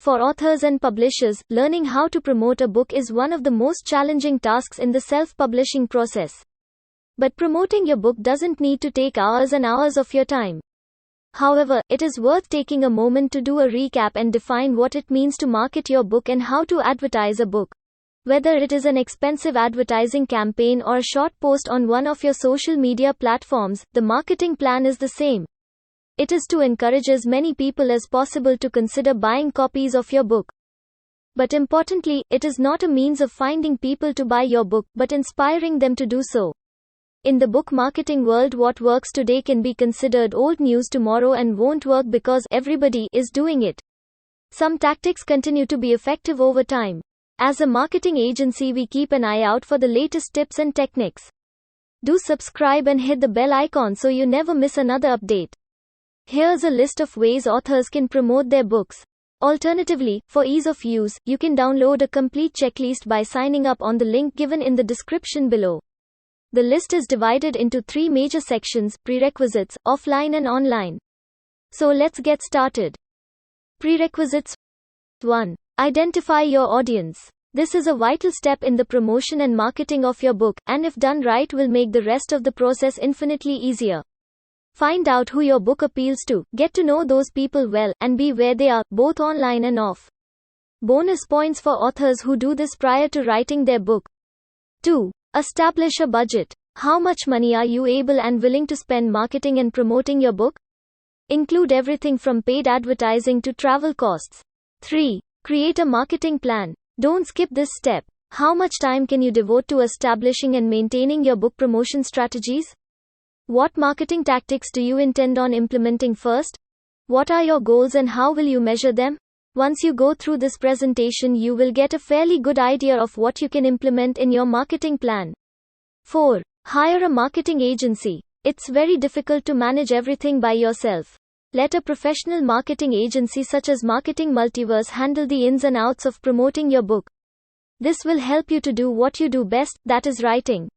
For authors and publishers, learning how to promote a book is one of the most challenging tasks in the self-publishing process. But promoting your book doesn't need to take hours and hours of your time. However, it is worth taking a moment to do a recap and define what it means to market your book and how to advertise a book. Whether it is an expensive advertising campaign or a short post on one of your social media platforms, the marketing plan is the same. It is to encourage as many people as possible to consider buying copies of your book. But importantly, it is not a means of finding people to buy your book, but inspiring them to do so. In the book marketing world, what works today can be considered old news tomorrow and won't work because everybody is doing it. Some tactics continue to be effective over time. As a marketing agency, we keep an eye out for the latest tips and techniques. Do subscribe and hit the bell icon so you never miss another update. Here's a list of ways authors can promote their books. Alternatively, for ease of use, you can download a complete checklist by signing up on the link given in the description below. The list is divided into 3 major sections: prerequisites, offline and online. So let's get started. Prerequisites 1. Identify your audience. This is a vital step in the promotion and marketing of your book, and if done right will make the rest of the process infinitely easier. Find out who your book appeals to, get to know those people well, and be where they are, both online and off. Bonus points for authors who do this prior to writing their book. 2. Establish a budget. How much money are you able and willing to spend marketing and promoting your book? Include everything from paid advertising to travel costs. 3. Create a marketing plan. Don't skip this step. How much time can you devote to establishing and maintaining your book promotion strategies? What marketing tactics do you intend on implementing first? What are your goals and how will you measure them? Once you go through this presentation, you will get a fairly good idea of what you can implement in your marketing plan. 4. Hire a marketing agency. It's very difficult to manage everything by yourself. Let a professional marketing agency such as Marketing Multiverse handle the ins and outs of promoting your book. This will help you to do what you do best, that is writing.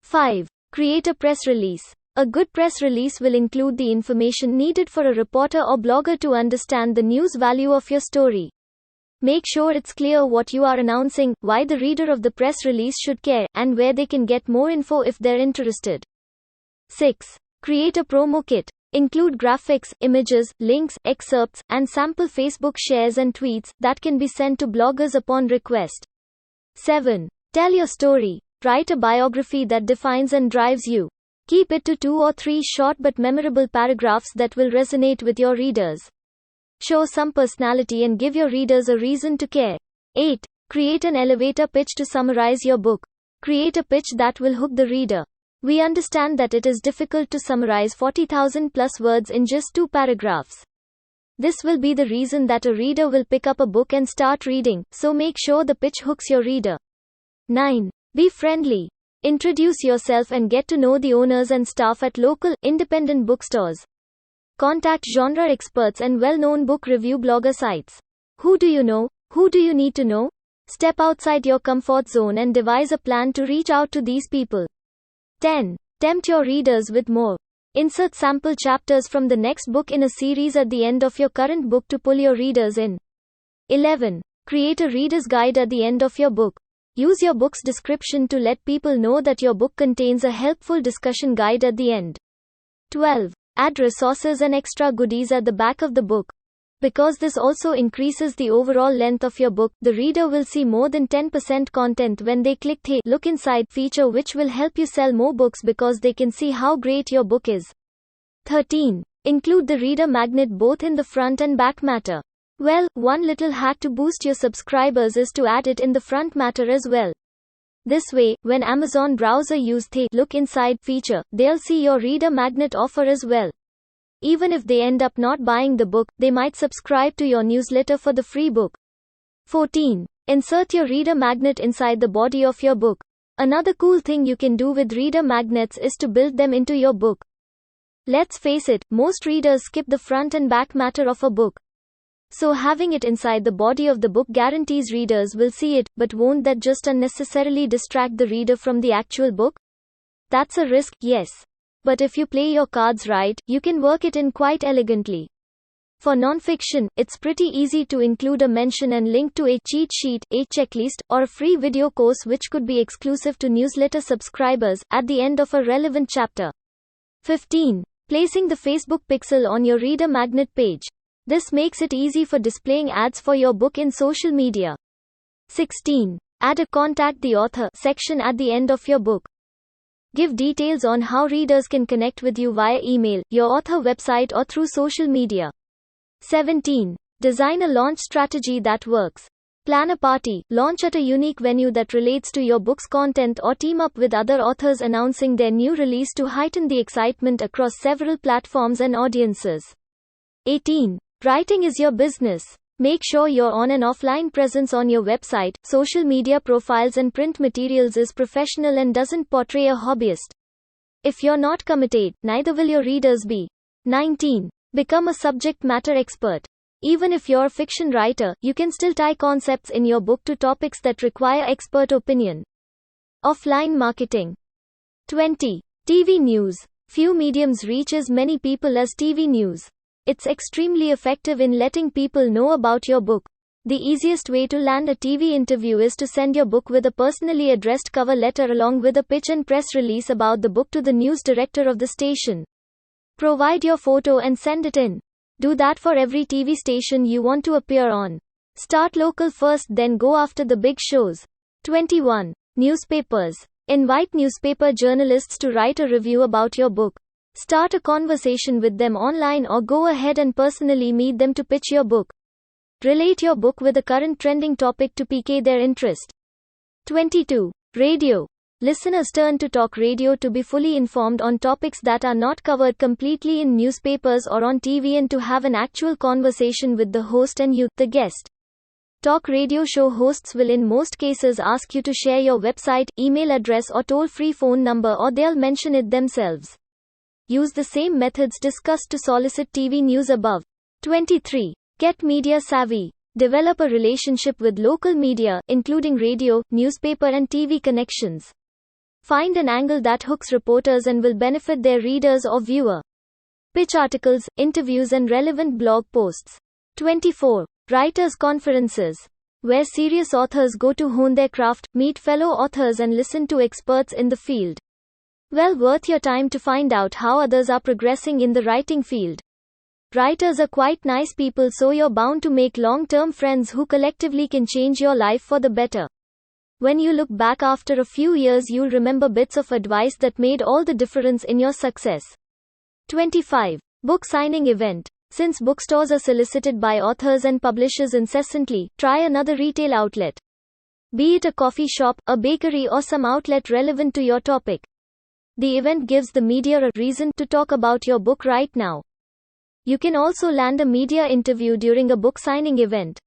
5. Create a press release. A good press release will include the information needed for a reporter or blogger to understand the news value of your story. Make sure it's clear what you are announcing, why the reader of the press release should care, and where they can get more info if they're interested. 6. Create a promo kit. Include graphics, images, links, excerpts, and sample Facebook shares and tweets that can be sent to bloggers upon request. 7. Tell your story. Write a biography that defines and drives you. Keep it to 2 or 3 short but memorable paragraphs that will resonate with your readers. Show some personality and give your readers a reason to care. 8. Create an elevator pitch to summarize your book. Create a pitch that will hook the reader. We understand that it is difficult to summarize 40,000 plus words in just 2 paragraphs. This will be the reason that a reader will pick up a book and start reading, so make sure the pitch hooks your reader. 9. Be friendly. Introduce yourself and get to know the owners and staff at local, independent bookstores. Contact genre experts and well-known book review blogger sites. Who do you know? Who do you need to know? Step outside your comfort zone and devise a plan to reach out to these people. 10. Tempt your readers with more. Insert sample chapters from the next book in a series at the end of your current book to pull your readers in. 11. Create a reader's guide at the end of your book. Use your book's description to let people know that your book contains a helpful discussion guide at the end. 12. Add resources and extra goodies at the back of the book. Because this also increases the overall length of your book, the reader will see more than 10% content when they click the Look Inside feature, which will help you sell more books because they can see how great your book is. 13. Include the reader magnet both in the front and back matter. Well, one little hack to boost your subscribers is to add it in the front matter as well. This way, when Amazon browser use the Look Inside feature, they'll see your reader magnet offer as well. Even if they end up not buying the book, they might subscribe to your newsletter for the free book. 14. Insert your reader magnet inside the body of your book. Another cool thing you can do with reader magnets is to build them into your book. Let's face it, most readers skip the front and back matter of a book. So having it inside the body of the book guarantees readers will see it, but won't that just unnecessarily distract the reader from the actual book? That's a risk, yes. But if you play your cards right, you can work it in quite elegantly. For nonfiction, it's pretty easy to include a mention and link to a cheat sheet, a checklist, or a free video course which could be exclusive to newsletter subscribers at the end of a relevant chapter. 15. Placing the Facebook pixel on your reader magnet page. This makes it easy for displaying ads for your book in social media. 16. Add a Contact the Author section at the end of your book. Give details on how readers can connect with you via email, your author website, or through social media. 17. Design a launch strategy that works. Plan a party, launch at a unique venue that relates to your book's content, or team up with other authors announcing their new release to heighten the excitement across several platforms and audiences. 18. Writing is your business. Make sure your on and offline presence on your website, social media profiles, and print materials is professional and doesn't portray a hobbyist. If you're not committed, neither will your readers be. 19. Become a subject matter expert. Even if you're a fiction writer, you can still tie concepts in your book to topics that require expert opinion. Offline marketing. 20. TV news. Few mediums reach as many people as TV news. It's extremely effective in letting people know about your book. The easiest way to land a TV interview is to send your book with a personally addressed cover letter along with a pitch and press release about the book to the news director of the station. Provide your photo and send it in. Do that for every TV station you want to appear on. Start local first, then go after the big shows. 21. Newspapers. Invite newspaper journalists to write a review about your book. Start a conversation with them online or go ahead and personally meet them to pitch your book. Relate your book with a current trending topic to pique their interest. 22. Radio. Listeners turn to talk radio to be fully informed on topics that are not covered completely in newspapers or on TV and to have an actual conversation with the host and you, the guest. Talk radio show hosts will in most cases ask you to share your website, email address, or toll-free phone number, or they'll mention it themselves. Use the same methods discussed to solicit TV news above. 23. Get media savvy. Develop a relationship with local media, including radio, newspaper, and TV connections. Find an angle that hooks reporters and will benefit their readers or viewer. Pitch articles, interviews, and relevant blog posts. 24. Writers' conferences. Where serious authors go to hone their craft, meet fellow authors, and listen to experts in the field. Well worth your time to find out how others are progressing in the writing field. Writers are quite nice people, so you're bound to make long-term friends who collectively can change your life for the better. When you look back after a few years, you'll remember bits of advice that made all the difference in your success. 25. Book signing event. Since bookstores are solicited by authors and publishers incessantly, try another retail outlet. Be it a coffee shop, a bakery, or some outlet relevant to your topic. The event gives the media a reason to talk about your book right now. You can also land a media interview during a book signing event.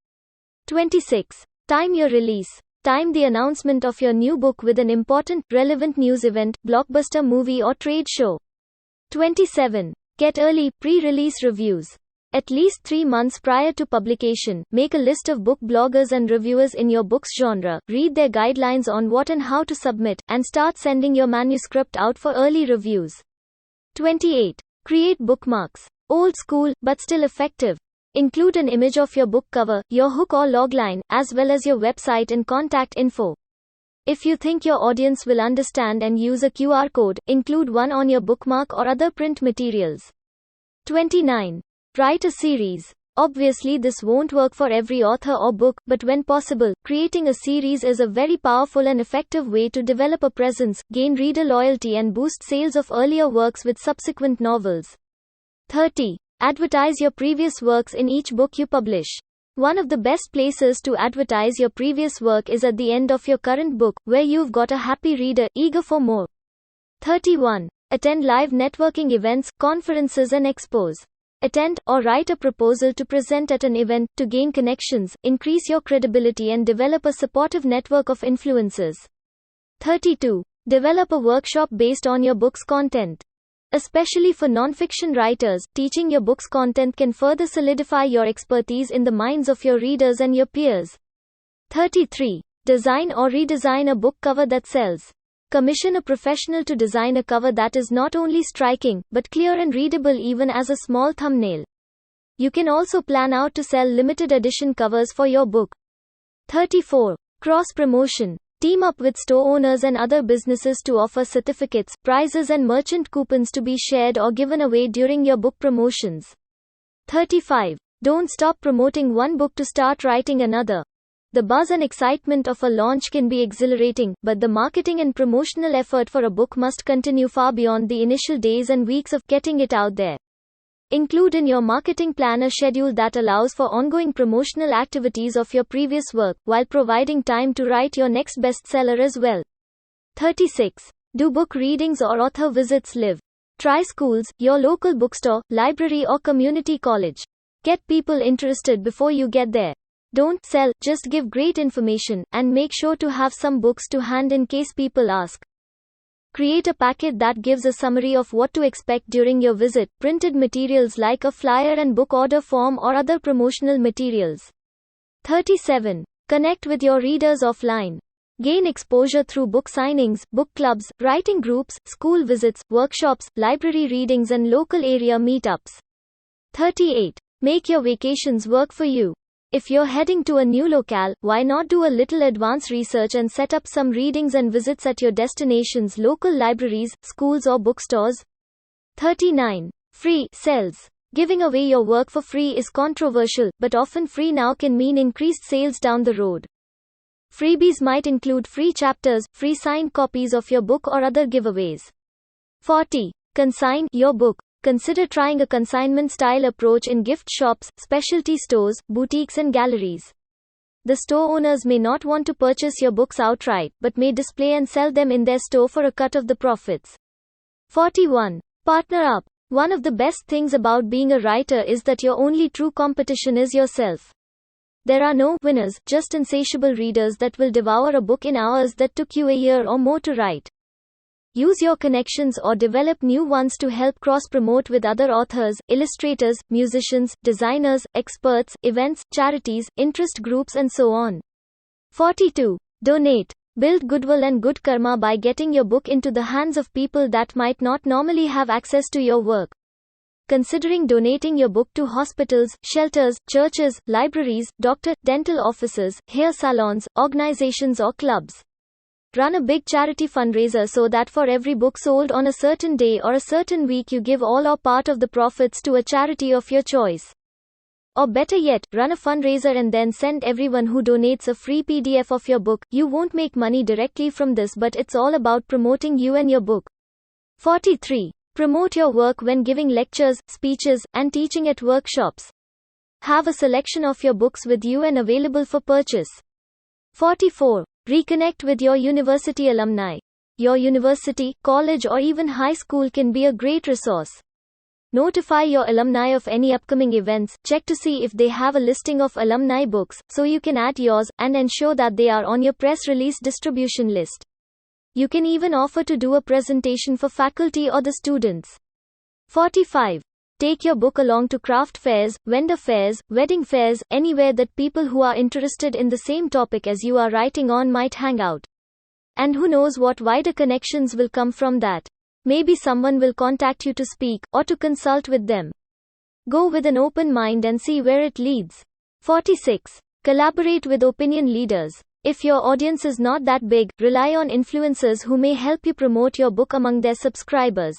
26. Time your release. Time the announcement of your new book with an important, relevant news event, blockbuster movie, or trade show. 27. Get early, pre-release reviews. At least 3 months prior to publication, make a list of book bloggers and reviewers in your book's genre, read their guidelines on what and how to submit, and start sending your manuscript out for early reviews. 28. Create bookmarks. Old school, but still effective. Include an image of your book cover, your hook or logline, as well as your website and contact info. If you think your audience will understand and use a QR code, include one on your bookmark or other print materials. 29. Write a series. Obviously, this won't work for every author or book, but when possible, creating a series is a very powerful and effective way to develop a presence, gain reader loyalty, and boost sales of earlier works with subsequent novels. 30. Advertise your previous works in each book you publish. One of the best places to advertise your previous work is at the end of your current book, where you've got a happy reader, eager for more. 31. Attend live networking events, conferences, and expos. Attend, or write a proposal to present at an event, to gain connections, increase your credibility, and develop a supportive network of influencers. 32. Develop a workshop based on your book's content. Especially for non-fiction writers, teaching your book's content can further solidify your expertise in the minds of your readers and your peers. 33. Design or redesign a book cover that sells. Commission a professional to design a cover that is not only striking, but clear and readable even as a small thumbnail. You can also plan out to sell limited edition covers for your book. 34. Cross-promotion. Team up with store owners and other businesses to offer certificates, prizes and merchant coupons to be shared or given away during your book promotions. 35. Don't stop promoting one book to start writing another. The buzz and excitement of a launch can be exhilarating, but the marketing and promotional effort for a book must continue far beyond the initial days and weeks of getting it out there. Include in your marketing plan a schedule that allows for ongoing promotional activities of your previous work, while providing time to write your next bestseller as well. 36. Do book readings or author visits live? Try schools, your local bookstore, library or community college. Get people interested before you get there. Don't sell, just give great information, and make sure to have some books to hand in case people ask. Create a packet that gives a summary of what to expect during your visit, printed materials like a flyer and book order form or other promotional materials. 37. Connect with your readers offline. Gain exposure through book signings, book clubs, writing groups, school visits, workshops, library readings and local area meetups. 38. Make your vacations work for you. If you're heading to a new locale, why not do a little advance research and set up some readings and visits at your destination's local libraries, schools or bookstores? 39. Free sells. Giving away your work for free is controversial, but often free now can mean increased sales down the road. Freebies might include free chapters, free signed copies of your book or other giveaways. 40. Consign your book. Consider trying a consignment-style approach in gift shops, specialty stores, boutiques and galleries. The store owners may not want to purchase your books outright, but may display and sell them in their store for a cut of the profits. 41. Partner up. One of the best things about being a writer is that your only true competition is yourself. There are no winners, just insatiable readers that will devour a book in hours that took you a year or more to write. Use your connections or develop new ones to help cross-promote with other authors, illustrators, musicians, designers, experts, events, charities, interest groups and so on. 42. Donate. Build goodwill and good karma by getting your book into the hands of people that might not normally have access to your work. Considering donating your book to hospitals, shelters, churches, libraries, dental offices, hair salons, organizations or clubs. Run a big charity fundraiser so that for every book sold on a certain day or a certain week you give all or part of the profits to a charity of your choice. Or better yet, run a fundraiser and then send everyone who donates a free PDF of your book. You won't make money directly from this, but it's all about promoting you and your book. 43. Promote your work when giving lectures, speeches, and teaching at workshops. Have a selection of your books with you and available for purchase. 44. Reconnect with your university alumni. Your university, college or even high school can be a great resource. Notify your alumni of any upcoming events, check to see if they have a listing of alumni books, so you can add yours, and ensure that they are on your press release distribution list. You can even offer to do a presentation for faculty or the students. 45. Take your book along to craft fairs, vendor fairs, wedding fairs, anywhere that people who are interested in the same topic as you are writing on might hang out. And who knows what wider connections will come from that. Maybe someone will contact you to speak, or to consult with them. Go with an open mind and see where it leads. 46. Collaborate with opinion leaders. If your audience is not that big, rely on influencers who may help you promote your book among their subscribers.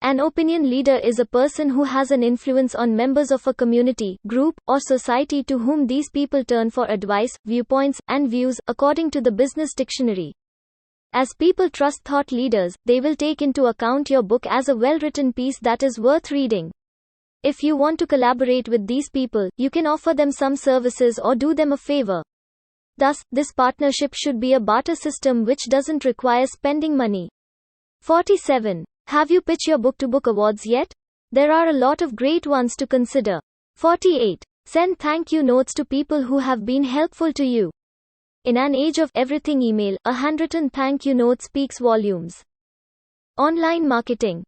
An opinion leader is a person who has an influence on members of a community, group, or society to whom these people turn for advice, viewpoints, and views, according to the Business Dictionary. As people trust thought leaders, they will take into account your book as a well-written piece that is worth reading. If you want to collaborate with these people, you can offer them some services or do them a favor. Thus, this partnership should be a barter system which doesn't require spending money. 47. Have you pitched your book to book awards yet? There are a lot of great ones to consider. 48. Send thank you notes to people who have been helpful to you. In an age of everything email, a handwritten thank you note speaks volumes. Online marketing.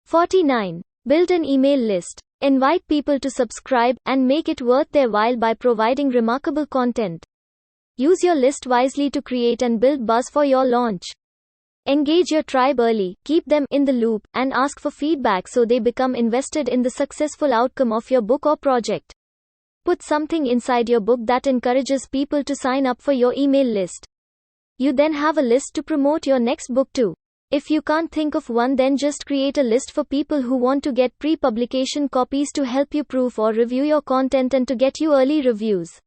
49. Build an email list. Invite people to subscribe, and make it worth their while by providing remarkable content. Use your list wisely to create and build buzz for your launch. Engage your tribe early, keep them in the loop, and ask for feedback so they become invested in the successful outcome of your book or project. Put something inside your book that encourages people to sign up for your email list. You then have a list to promote your next book to. If you can't think of one, then just create a list for people who want to get pre-publication copies to help you proof or review your content and to get you early reviews.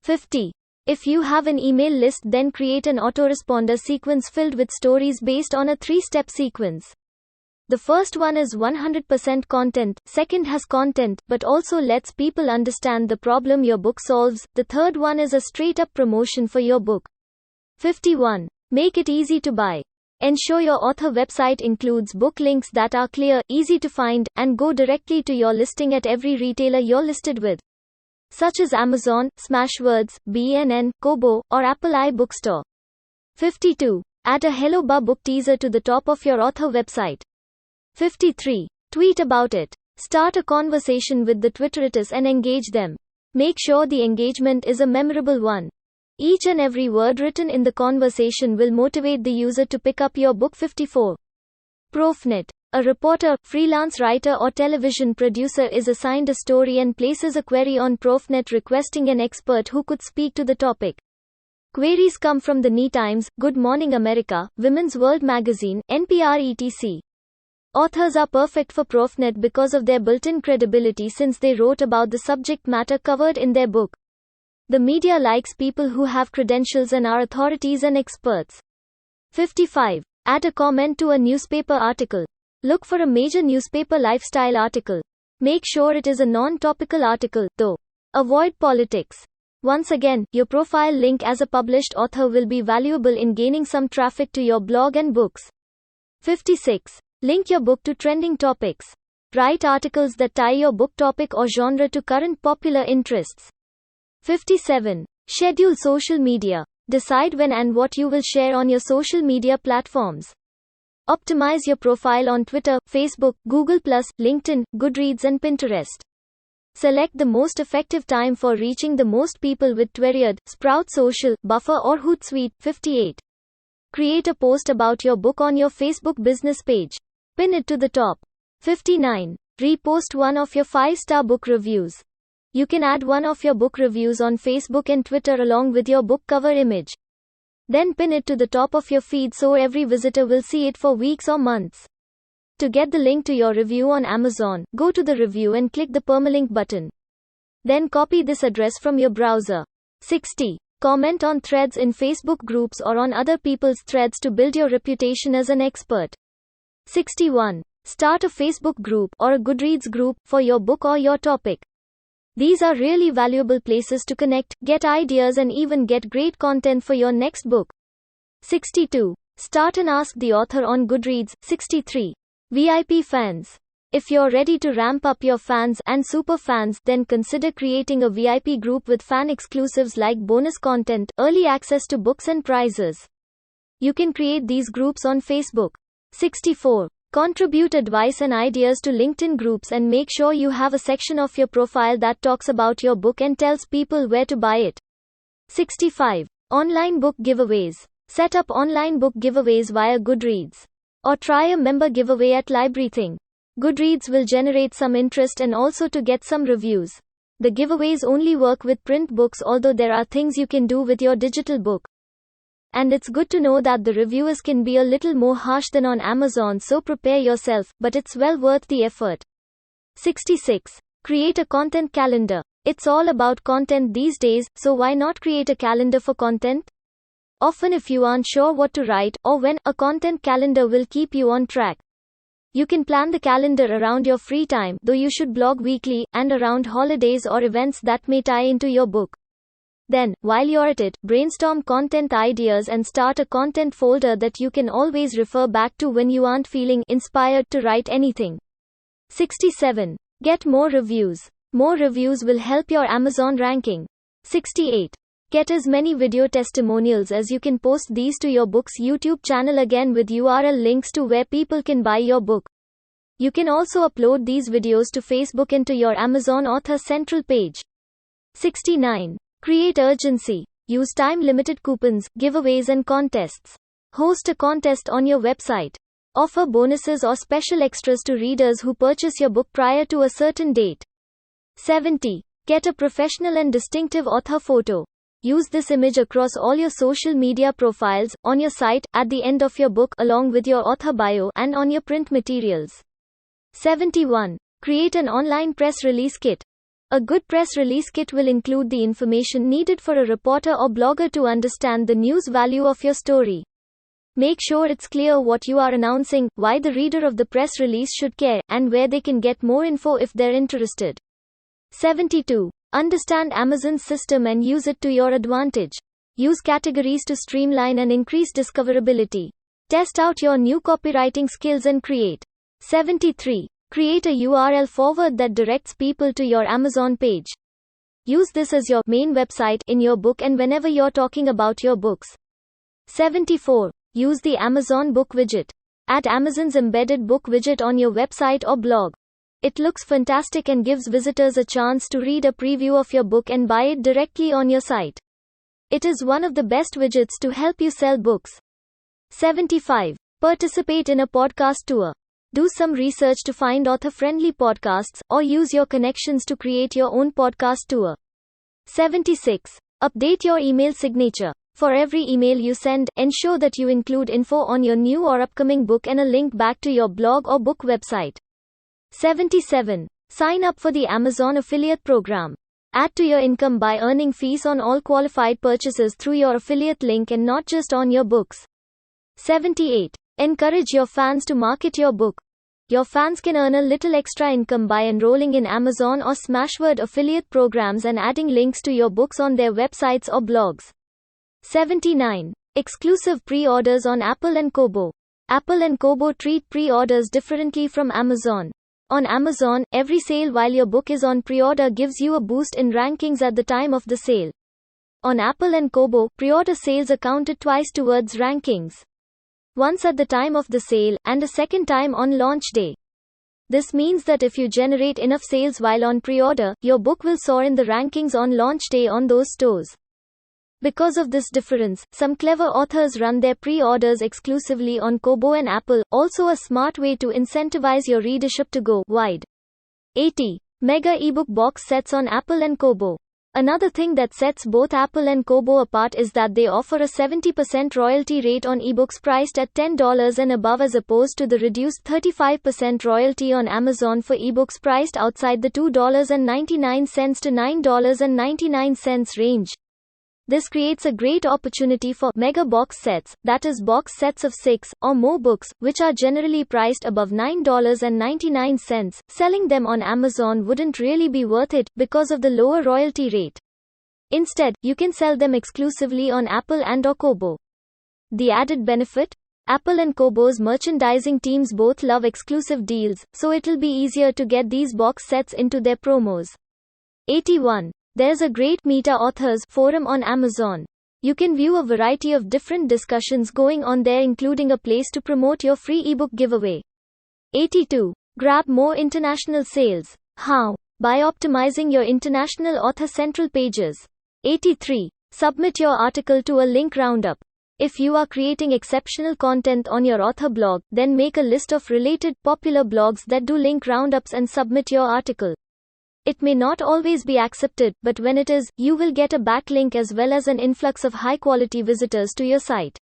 50. If you have an email list, then create an autoresponder sequence filled with stories based on a 3-step sequence. The first one is 100% content, second has content, but also lets people understand the problem your book solves, the third one is a straight-up promotion for your book. 51. Make it easy to buy. Ensure your author website includes book links that are clear, easy to find, and go directly to your listing at every retailer you're listed with, such as Amazon, Smashwords, B&N, Kobo, or Apple iBookstore. 52. Add a Hello Ba book teaser to the top of your author website. 53. Tweet about it. Start a conversation with the Twitterators and engage them. Make sure the engagement is a memorable one. Each and every word written in the conversation will motivate the user to pick up your book. 54. Proofnet. A reporter, freelance writer or television producer is assigned a story and places a query on Proofnet requesting an expert who could speak to the topic. Queries come from the New Times, Good Morning America, Women's World Magazine, NPR etc. Authors are perfect for Proofnet because of their built-in credibility since they wrote about the subject matter covered in their book. The media likes people who have credentials and are authorities and experts. 55. Add a comment to a newspaper article. Look for a major newspaper lifestyle article. Make sure it is a non-topical article, though. Avoid politics. Once again, your profile link as a published author will be valuable in gaining some traffic to your blog and books. 56. Link your book to trending topics. Write articles that tie your book topic or genre to current popular interests. 57. Schedule social media. Decide when and what you will share on your social media platforms. Optimize your profile on Twitter, Facebook, Google+, LinkedIn, Goodreads and Pinterest. Select the most effective time for reaching the most people with Tweriad, Sprout Social, Buffer or Hootsuite. 58. Create a post about your book on your Facebook business page. Pin it to the top. 59. Repost one of your 5-star book reviews. You can add one of your book reviews on Facebook and Twitter along with your book cover image. Then pin it to the top of your feed so every visitor will see it for weeks or months. To get the link to your review on Amazon, go to the review and click the permalink button. Then copy this address from your browser. 60. Comment on threads in Facebook groups or on other people's threads to build your reputation as an expert. 61. Start a Facebook group or a Goodreads group for your book or your topic. These are really valuable places to connect, get ideas and even get great content for your next book. 62. Start and ask the author on Goodreads. 63. VIP fans. If you're ready to ramp up your fans and super fans, then consider creating a VIP group with fan exclusives like bonus content, early access to books and prizes. You can create these groups on Facebook. 64. Contribute advice and ideas to LinkedIn groups and make sure you have a section of your profile that talks about your book and tells people where to buy it. 65. Online book giveaways. Set up online book giveaways via Goodreads. Or try a member giveaway at LibraryThing. Goodreads will generate some interest and also to get some reviews. The giveaways only work with print books, although there are things you can do with your digital book. And it's good to know that the reviewers can be a little more harsh than on Amazon, so prepare yourself, but it's well worth the effort. 66. Create a content calendar. It's all about content these days, so why not create a calendar for content? Often if you aren't sure what to write, or when, a content calendar will keep you on track. You can plan the calendar around your free time, though you should blog weekly, and around holidays or events that may tie into your book. Then, while you're at it, brainstorm content ideas and start a content folder that you can always refer back to when you aren't feeling inspired to write anything. 67. Get more reviews. More reviews will help your Amazon ranking. 68. Get as many video testimonials as you can. Post these to your book's YouTube channel again with URL links to where people can buy your book. You can also upload these videos to Facebook and to your Amazon Author Central page. 69. Create urgency. Use time-limited coupons, giveaways and contests. Host a contest on your website. Offer bonuses or special extras to readers who purchase your book prior to a certain date. 70. Get a professional and distinctive author photo. Use this image across all your social media profiles, on your site, at the end of your book, along with your author bio, and on your print materials. 71. Create an online press release kit. A good press release kit will include the information needed for a reporter or blogger to understand the news value of your story. Make sure it's clear what you are announcing, why the reader of the press release should care, and where they can get more info if they're interested. 72. Understand Amazon's system and use it to your advantage. Use categories to streamline and increase discoverability. Test out your new copywriting skills and create. 73. Create a URL forward that directs people to your Amazon page. Use this as your main website in your book and whenever you're talking about your books. 74. Use the Amazon book widget. Add Amazon's embedded book widget on your website or blog. It looks fantastic and gives visitors a chance to read a preview of your book and buy it directly on your site. It is one of the best widgets to help you sell books. 75. Participate in a podcast tour. Do some research to find author-friendly podcasts, or use your connections to create your own podcast tour. 76. Update your email signature. For every email you send, ensure that you include info on your new or upcoming book and a link back to your blog or book website. 77. Sign up for the Amazon affiliate program. Add to your income by earning fees on all qualified purchases through your affiliate link and not just on your books. 78. Encourage your fans to market your book. Your fans can earn a little extra income by enrolling in Amazon or Smashword affiliate programs and adding links to your books on their websites or blogs. 79. Exclusive pre-orders on Apple and Kobo. Apple and Kobo treat pre-orders differently from Amazon. On Amazon, every sale while your book is on pre-order gives you a boost in rankings at the time of the sale. On Apple and Kobo, pre-order sales are counted twice towards rankings. Once at the time of the sale, and a second time on launch day. This means that if you generate enough sales while on pre-order, your book will soar in the rankings on launch day on those stores. Because of this difference, some clever authors run their pre-orders exclusively on Kobo and Apple, also a smart way to incentivize your readership to go wide. 80. Mega ebook box sets on Apple and Kobo. Another thing that sets both Apple and Kobo apart is that they offer a 70% royalty rate on ebooks priced at $10 and above as opposed to the reduced 35% royalty on Amazon for ebooks priced outside the $2.99 to $9.99 range. This creates a great opportunity for mega box sets, that is box sets of 6 or more books, which are generally priced above $9.99. Selling them on Amazon wouldn't really be worth it, because of the lower royalty rate. Instead, you can sell them exclusively on Apple and/or Kobo. The added benefit? Apple and Kobo's merchandising teams both love exclusive deals, so it'll be easier to get these box sets into their promos. 81. There's a great Meta Authors forum on Amazon. You can view a variety of different discussions going on there, including a place to promote your free ebook giveaway. 82. Grab more international sales. How? By optimizing your international author central pages. 83. Submit your article to a link roundup. If you are creating exceptional content on your author blog, then make a list of related, popular blogs that do link roundups and submit your article. It may not always be accepted, but when it is, you will get a backlink as well as an influx of high-quality visitors to your site.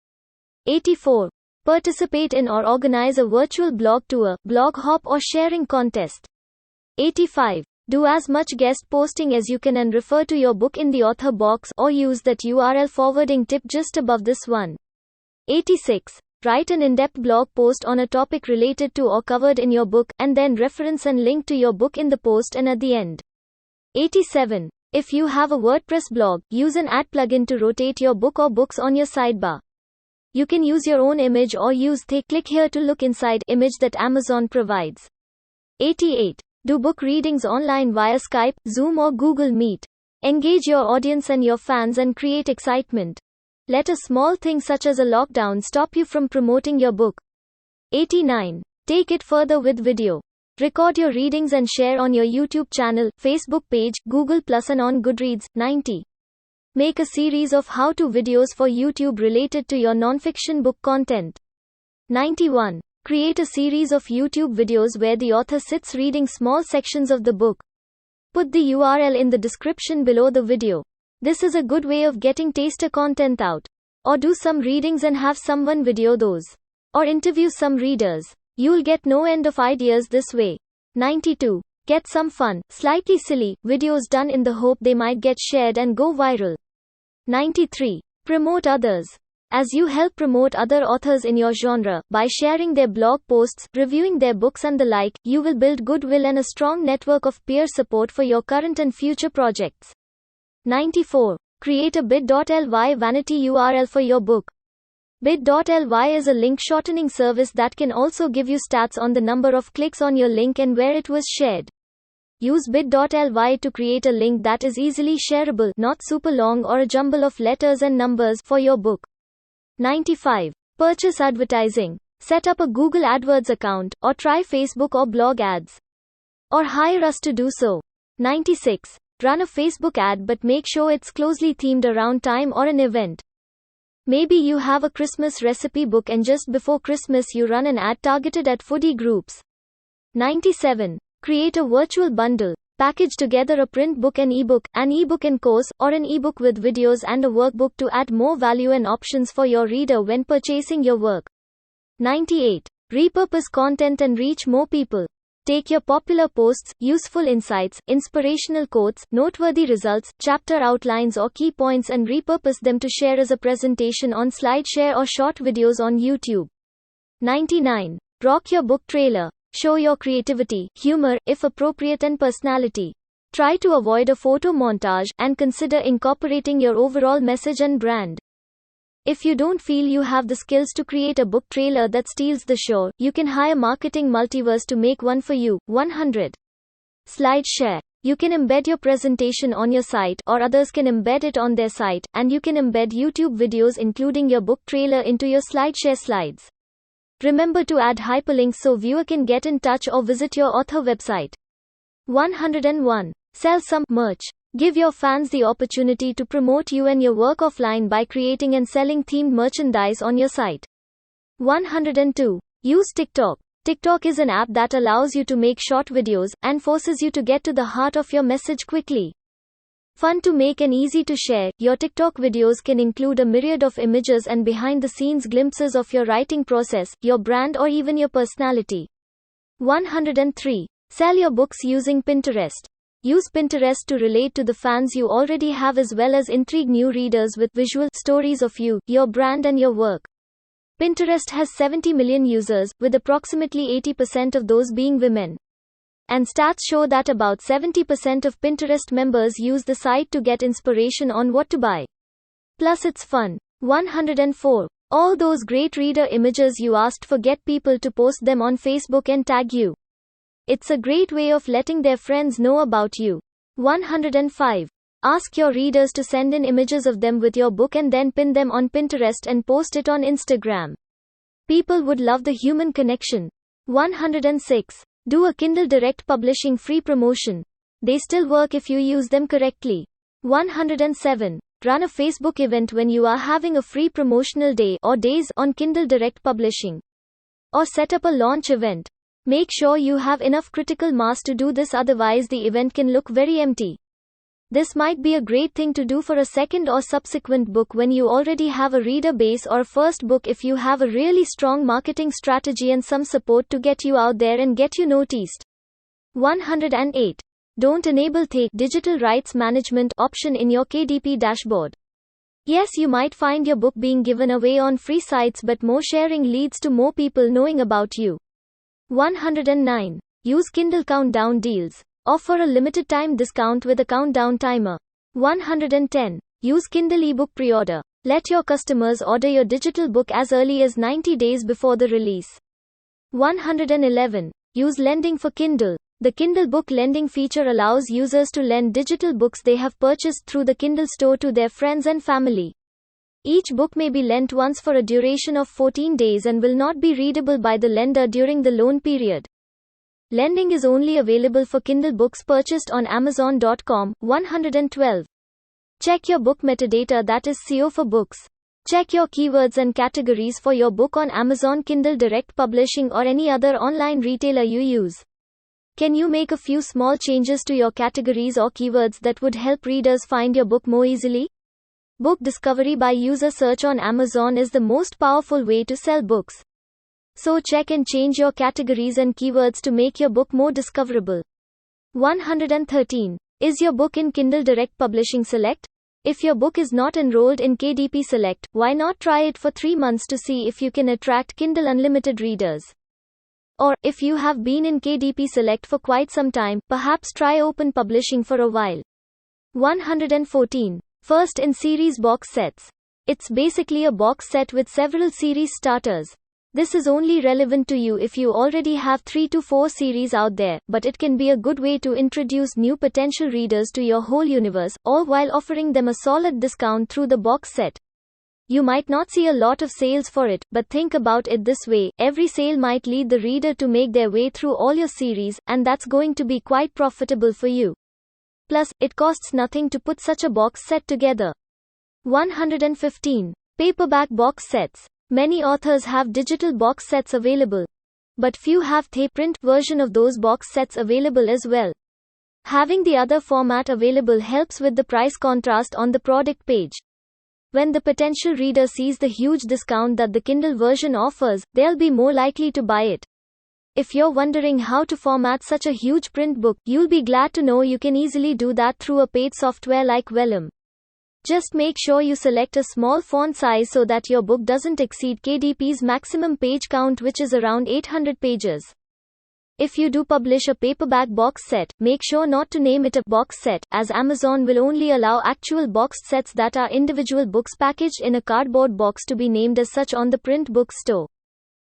84. Participate in or organize a virtual blog tour, blog hop or sharing contest. 85. Do as much guest posting as you can and refer to your book in the author box or use that URL forwarding tip just above this one. 86. Write an in-depth blog post on a topic related to or covered in your book, and then reference and link to your book in the post and at the end. 87. If you have a WordPress blog, use an ad plugin to rotate your book or books on your sidebar. You can use your own image or use the click here to look inside image that Amazon provides. 88. Do book readings online via Skype, Zoom or Google Meet. Engage your audience and your fans and create excitement. Let a small thing such as a lockdown stop you from promoting your book. 89. Take it further with video. Record your readings and share on your YouTube channel, Facebook page, Google Plus and on Goodreads. 90. Make a series of how-to videos for YouTube related to your nonfiction book content. 91. Create a series of YouTube videos where the author sits reading small sections of the book. Put the URL in the description below the video. This is a good way of getting taster content out. Or do some readings and have someone video those. Or interview some readers. You'll get no end of ideas this way. 92. Get some fun, slightly silly, videos done in the hope they might get shared and go viral. 93. Promote others. As you help promote other authors in your genre, by sharing their blog posts, reviewing their books and the like, you will build goodwill and a strong network of peer support for your current and future projects. 94. Create a bit.ly vanity URL for your book. Bit.ly is a link shortening service that can also give you stats on the number of clicks on your link and where it was shared. Use bit.ly to create a link that is easily shareable, not super long or a jumble of letters and numbers, for your book. 95. Purchase advertising. Set up a Google AdWords account, or try Facebook or blog ads. Or hire us to do so. 96. Run a Facebook ad but make sure it's closely themed around time or an event. Maybe you have a Christmas recipe book and just before Christmas you run an ad targeted at foodie groups. 97. Create a virtual bundle. Package together a print book and ebook, an ebook and course, or an ebook with videos and a workbook to add more value and options for your reader when purchasing your work. 98. Repurpose content and reach more people. Take your popular posts, useful insights, inspirational quotes, noteworthy results, chapter outlines or key points and repurpose them to share as a presentation on SlideShare or short videos on YouTube. 99. Rock your book trailer. Show your creativity, humor, if appropriate, and personality. Try to avoid a photo montage, and consider incorporating your overall message and brand. If you don't feel you have the skills to create a book trailer that steals the show, you can hire Marketing Multiverse to make one for you. 100. SlideShare. You can embed your presentation on your site, or others can embed it on their site, and you can embed YouTube videos including your book trailer into your SlideShare slides. Remember to add hyperlinks so viewer can get in touch or visit your author website. 101. Sell some merch. Give your fans the opportunity to promote you and your work offline by creating and selling themed merchandise on your site. 102. Use TikTok. TikTok is an app that allows you to make short videos, and forces you to get to the heart of your message quickly. Fun to make and easy to share, your TikTok videos can include a myriad of images and behind-the-scenes glimpses of your writing process, your brand or even your personality. 103. Sell your books using Pinterest. Use Pinterest to relate to the fans you already have as well as intrigue new readers with visual stories of you, your brand and your work. Pinterest has 70 million users, with approximately 80% of those being women. And stats show that about 70% of Pinterest members use the site to get inspiration on what to buy. Plus it's fun. 104. All those great reader images you asked for, get people to post them on Facebook and tag you. It's a great way of letting their friends know about you. 105. Ask your readers to send in images of them with your book and then pin them on Pinterest and post it on Instagram. People would love the human connection. 106. Do a Kindle Direct Publishing free promotion. They still work if you use them correctly. 107. Run a Facebook event when you are having a free promotional day or days on Kindle Direct Publishing. Or set up a launch event. Make sure you have enough critical mass to do this, otherwise the event can look very empty. This might be a great thing to do for a second or subsequent book when you already have a reader base, or first book if you have a really strong marketing strategy and some support to get you out there and get you noticed. 108. Don't enable the digital rights management option in your KDP dashboard. Yes, you might find your book being given away on free sites, but more sharing leads to more people knowing about you. 109. Use Kindle countdown deals. Offer a limited time discount with a countdown timer. 110. Use Kindle ebook pre-order. Let your customers order your digital book as early as 90 days before the release. 111. Use lending for Kindle. The Kindle book lending feature allows users to lend digital books they have purchased through the Kindle store to their friends and family. Each book may be lent once for a duration of 14 days and will not be readable by the lender during the loan period. Lending is only available for Kindle books purchased on Amazon.com. 112. Check your book metadata, that is SEO for books. Check your keywords and categories for your book on Amazon Kindle Direct Publishing or any other online retailer you use. Can you make a few small changes to your categories or keywords that would help readers find your book more easily? Book discovery by user search on Amazon is the most powerful way to sell books. So check and change your categories and keywords to make your book more discoverable. 113. Is your book in Kindle Direct Publishing Select? If your book is not enrolled in KDP Select, why not try it for 3 months to see if you can attract Kindle Unlimited readers? Or, if you have been in KDP Select for quite some time, perhaps try Open Publishing for a while. 114. First in series box sets. It's basically a box set with several series starters. This is only relevant to you if you already have 3 to 4 series out there, but it can be a good way to introduce new potential readers to your whole universe, all while offering them a solid discount through the box set. You might not see a lot of sales for it, but think about it this way: every sale might lead the reader to make their way through all your series, and that's going to be quite profitable for you. Plus, it costs nothing to put such a box set together. 115. Paperback box sets. Many authors have digital box sets available, but few have the print version of those box sets available as well. Having the other format available helps with the price contrast on the product page. When the potential reader sees the huge discount that the Kindle version offers, they'll be more likely to buy it. If you're wondering how to format such a huge print book, you'll be glad to know you can easily do that through a paid software like Vellum. Just make sure you select a small font size so that your book doesn't exceed KDP's maximum page count, which is around 800 pages. If you do publish a paperback box set, make sure not to name it a box set, as Amazon will only allow actual boxed sets that are individual books packaged in a cardboard box to be named as such on the print book store.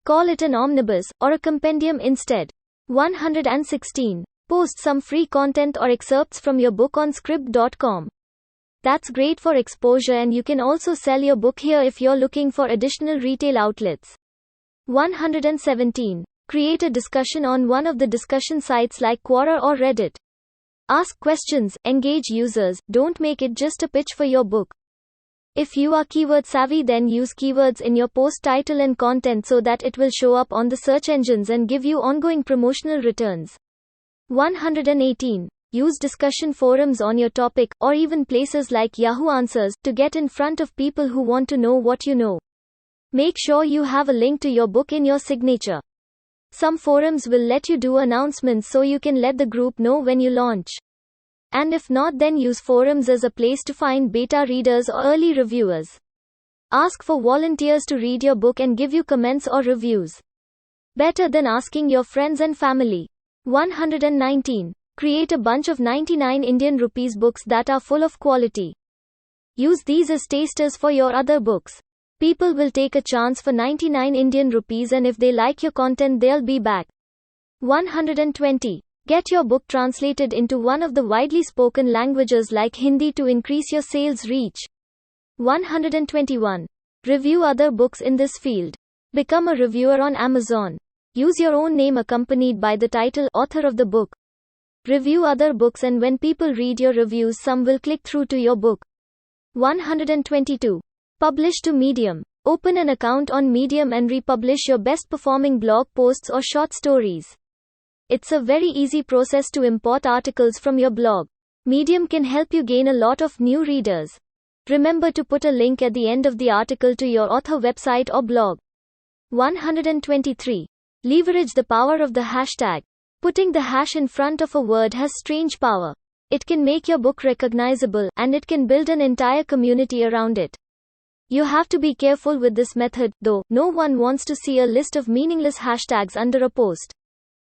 Call it an omnibus, or a compendium instead. 116. Post some free content or excerpts from your book on Scribd.com. That's great for exposure, and you can also sell your book here if you're looking for additional retail outlets. 117. Create a discussion on one of the discussion sites like Quora or Reddit. Ask questions, engage users, don't make it just a pitch for your book. If you are keyword savvy, then use keywords in your post title and content so that it will show up on the search engines and give you ongoing promotional returns. 118. Use discussion forums on your topic, or even places like Yahoo Answers, to get in front of people who want to know what you know. Make sure you have a link to your book in your signature. Some forums will let you do announcements so you can let the group know when you launch. And if not, then use forums as a place to find beta readers or early reviewers. Ask for volunteers to read your book and give you comments or reviews. Better than asking your friends and family. 119. Create a bunch of 99 Indian rupees books that are full of quality. Use these as tasters for your other books. People will take a chance for 99 Indian rupees, and if they like your content, they'll be back. 120. Get your book translated into one of the widely spoken languages like Hindi to increase your sales reach. 121. Review other books in this field. Become a reviewer on Amazon. Use your own name accompanied by the title, author of the book. Review other books, and when people read your reviews, some will click through to your book. 122. Publish to Medium. Open an account on Medium and republish your best performing blog posts or short stories. It's a very easy process to import articles from your blog. Medium can help you gain a lot of new readers. Remember to put a link at the end of the article to your author website or blog. 123. Leverage the power of the hashtag. Putting the hash in front of a word has strange power. It can make your book recognizable, and it can build an entire community around it. You have to be careful with this method, though. No one wants to see a list of meaningless hashtags under a post.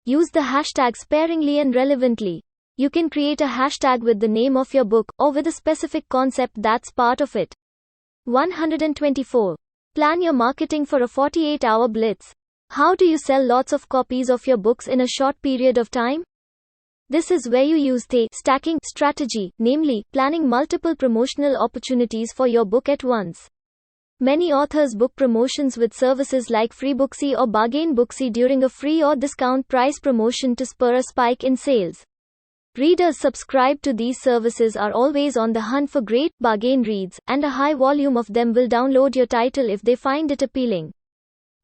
Use the hashtag sparingly and relevantly. You can create a hashtag with the name of your book, or with a specific concept that's part of it. 124. Plan your marketing for a 48-hour blitz. How do you sell lots of copies of your books in a short period of time? This is where you use the stacking strategy, namely, planning multiple promotional opportunities for your book at once. Many authors book promotions with services like FreeBooksy or Bargain Booksy during a free or discount price promotion to spur a spike in sales. Readers subscribed to these services are always on the hunt for great bargain reads, and a high volume of them will download your title if they find it appealing.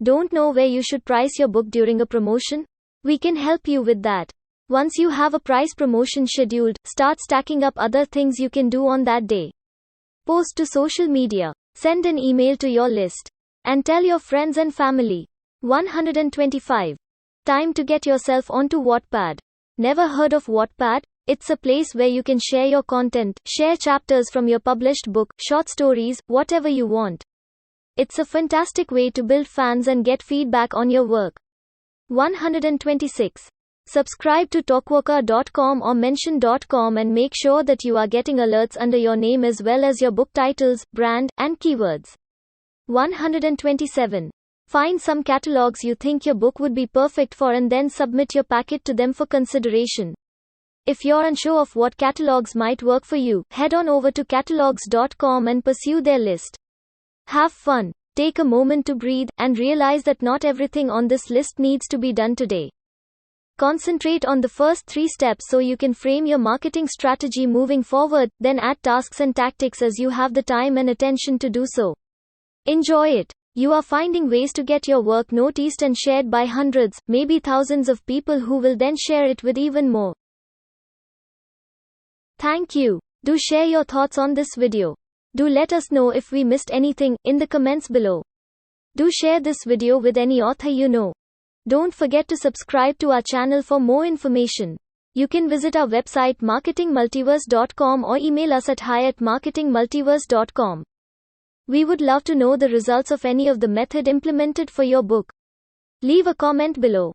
Don't know where you should price your book during a promotion? We can help you with that. Once you have a price promotion scheduled, start stacking up other things you can do on that day. Post to social media. Send an email to your list. And tell your friends and family. 125. Time to get yourself onto Wattpad. Never heard of Wattpad? It's a place where you can share your content, share chapters from your published book, short stories, whatever you want. It's a fantastic way to build fans and get feedback on your work. 126. Subscribe to talkworker.com or mention.com and make sure that you are getting alerts under your name as well as your book titles, brand, and keywords. 127. Find some catalogs you think your book would be perfect for and then submit your packet to them for consideration. If you're unsure of what catalogs might work for you, head on over to catalogs.com and pursue their list. Have fun, take a moment to breathe, and realize that not everything on this list needs to be done today. Concentrate on the first 3 steps so you can frame your marketing strategy moving forward, then add tasks and tactics as you have the time and attention to do so. Enjoy it. You are finding ways to get your work noticed and shared by hundreds, maybe thousands of people who will then share it with even more. Thank you. Do share your thoughts on this video. Do let us know if we missed anything in the comments below. Do share this video with any author you know. Don't forget to subscribe to our channel for more information. You can visit our website marketingmultiverse.com or email us at hi@marketingmultiverse.com. We would love to know the results of any of the method implemented for your book. Leave a comment below.